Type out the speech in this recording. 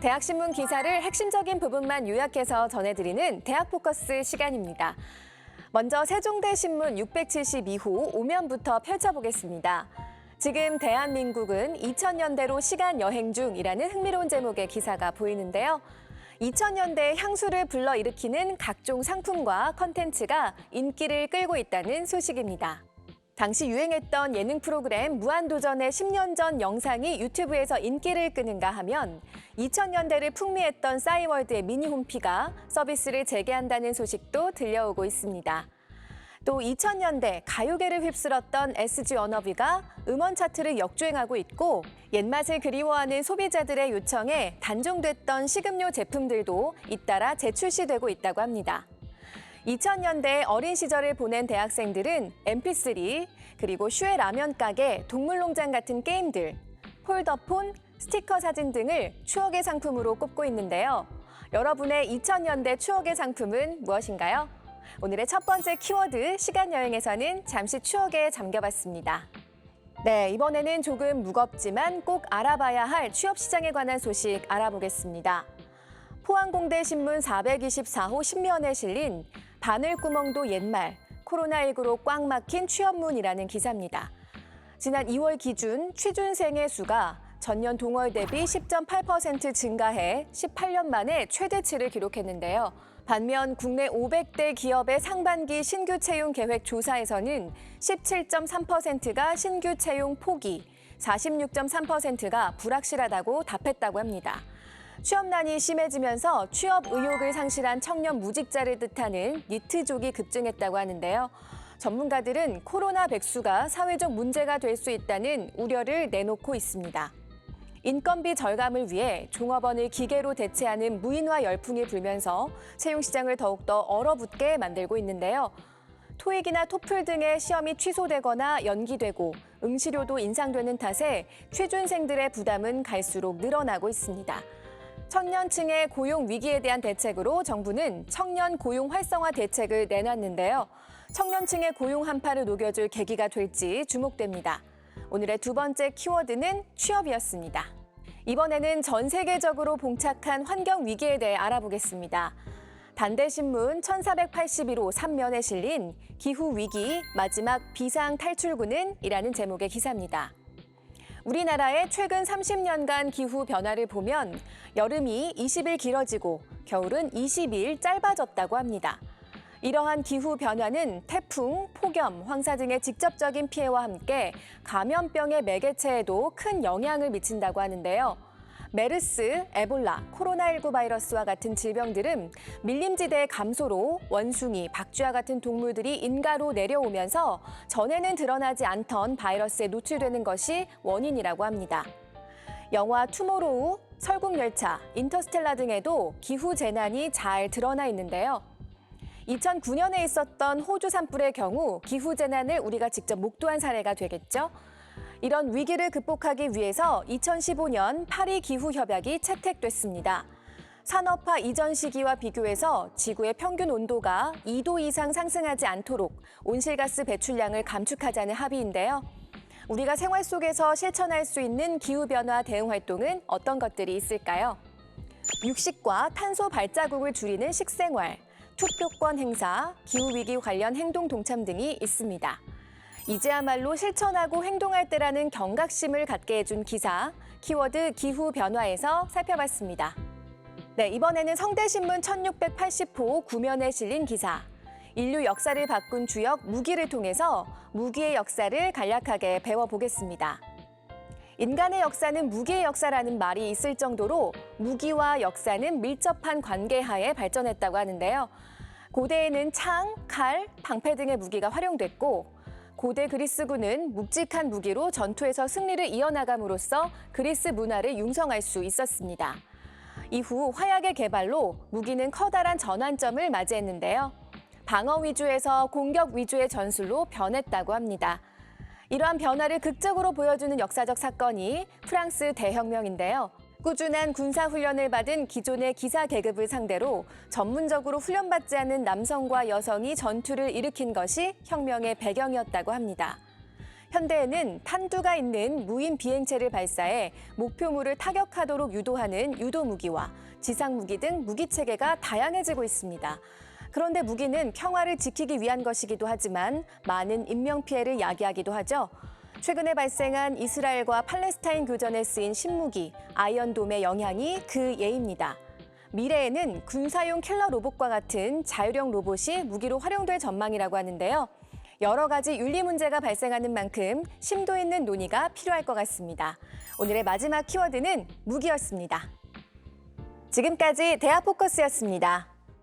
대학신문 기사를 핵심적인 부분만 요약해서 전해드리는 대학 포커스 시간입니다. 먼저 세종대 신문 672호 5면부터 펼쳐보겠습니다. 지금 대한민국은 2000년대로 시간 여행 중이라는 흥미로운 제목의 기사가 보이는데요. 2000년대의 향수를 불러일으키는 각종 상품과 컨텐츠가 인기를 끌고 있다는 소식입니다. 당시 유행했던 예능 프로그램 무한도전의 10년 전 영상이 유튜브에서 인기를 끄는가 하면 2000년대를 풍미했던 싸이월드의 미니홈피가 서비스를 재개한다는 소식도 들려오고 있습니다. 또 2000년대 가요계를 휩쓸었던 SG 워너비가 음원 차트를 역주행하고 있고 옛맛을 그리워하는 소비자들의 요청에 단종됐던 식음료 제품들도 잇따라 재출시되고 있다고 합니다. 2000년대 어린 시절을 보낸 대학생들은 MP3, 그리고 슈의 라면 가게, 동물농장 같은 게임들, 폴더폰, 스티커 사진 등을 추억의 상품으로 꼽고 있는데요. 여러분의 2000년대 추억의 상품은 무엇인가요? 오늘의 첫 번째 키워드 시간여행에서는 잠시 추억에 잠겨봤습니다. 네, 이번에는 조금 무겁지만 꼭 알아봐야 할 취업시장에 관한 소식 알아보겠습니다. 포항공대 신문 424호 신면에 실린 바늘구멍도 옛말, 코로나19로 꽉 막힌 취업문이라는 기사입니다. 지난 2월 기준 취준생의 수가 전년 동월 대비 10.8% 증가해 18년 만에 최대치를 기록했는데요. 반면 국내 500대 기업의 상반기 신규 채용 계획 조사에서는 17.3%가 신규 채용 포기, 46.3%가 불확실하다고 답했다고 합니다. 취업난이 심해지면서 취업 의욕을 상실한 청년 무직자를 뜻하는 니트족이 급증했다고 하는데요. 전문가들은 코로나 백수가 사회적 문제가 될 수 있다는 우려를 내놓고 있습니다. 인건비 절감을 위해 종업원을 기계로 대체하는 무인화 열풍이 불면서 채용 시장을 더욱더 얼어붙게 만들고 있는데요. 토익이나 토플 등의 시험이 취소되거나 연기되고 응시료도 인상되는 탓에 취준생들의 부담은 갈수록 늘어나고 있습니다. 청년층의 고용 위기에 대한 대책으로 정부는 청년 고용 활성화 대책을 내놨는데요. 청년층의 고용 한파를 녹여줄 계기가 될지 주목됩니다. 오늘의 두 번째 키워드는 취업이었습니다. 이번에는 전 세계적으로 봉착한 환경 위기에 대해 알아보겠습니다. 단대신문 1481호 3면에 실린 기후위기 마지막 비상 탈출구는 이라는 제목의 기사입니다. 우리나라의 최근 30년간 기후 변화를 보면 여름이 20일 길어지고 겨울은 20일 짧아졌다고 합니다. 이러한 기후 변화는 태풍, 폭염, 황사 등의 직접적인 피해와 함께 감염병의 매개체에도 큰 영향을 미친다고 하는데요. 메르스, 에볼라, 코로나19 바이러스와 같은 질병들은 밀림지대의 감소로 원숭이, 박쥐와 같은 동물들이 인가로 내려오면서 전에는 드러나지 않던 바이러스에 노출되는 것이 원인이라고 합니다. 영화 투모로우, 설국열차, 인터스텔라 등에도 기후 재난이 잘 드러나 있는데요. 2009년에 있었던 호주 산불의 경우 기후 재난을 우리가 직접 목도한 사례가 되겠죠. 이런 위기를 극복하기 위해서 2015년 파리 기후협약이 채택됐습니다. 산업화 이전 시기와 비교해서 지구의 평균 온도가 2도 이상 상승하지 않도록 온실가스 배출량을 감축하자는 합의인데요. 우리가 생활 속에서 실천할 수 있는 기후변화 대응 활동은 어떤 것들이 있을까요? 육식과 탄소 발자국을 줄이는 식생활, 투표권 행사, 기후위기 관련 행동 동참 등이 있습니다. 이제야말로 실천하고 행동할 때라는 경각심을 갖게 해준 기사, 키워드 기후변화에서 살펴봤습니다. 네, 이번에는 성대신문 1680호 9면에 실린 기사, 인류 역사를 바꾼 주역 무기를 통해서 무기의 역사를 간략하게 배워보겠습니다. 인간의 역사는 무기의 역사라는 말이 있을 정도로 무기와 역사는 밀접한 관계하에 발전했다고 하는데요. 고대에는 창, 칼, 방패 등의 무기가 활용됐고 고대 그리스군은 묵직한 무기로 전투에서 승리를 이어나감으로써 그리스 문화를 융성할 수 있었습니다. 이후 화약의 개발로 무기는 커다란 전환점을 맞이했는데요. 방어 위주에서 공격 위주의 전술로 변했다고 합니다. 이러한 변화를 극적으로 보여주는 역사적 사건이 프랑스 대혁명인데요. 꾸준한 군사훈련을 받은 기존의 기사 계급을 상대로 전문적으로 훈련받지 않은 남성과 여성이 전투를 일으킨 것이 혁명의 배경이었다고 합니다. 현대에는 탄두가 있는 무인 비행체를 발사해 목표물을 타격하도록 유도하는 유도 무기와 지상 무기 등 무기 체계가 다양해지고 있습니다. 그런데 무기는 평화를 지키기 위한 것이기도 하지만 많은 인명피해를 야기하기도 하죠. 최근에 발생한 이스라엘과 팔레스타인 교전에 쓰인 신무기 아이언돔의 영향이 그 예입니다. 미래에는 군사용 킬러 로봇과 같은 자율형 로봇이 무기로 활용될 전망이라고 하는데요. 여러 가지 윤리 문제가 발생하는 만큼 심도 있는 논의가 필요할 것 같습니다. 오늘의 마지막 키워드는 무기였습니다. 지금까지 대학포커스였습니다.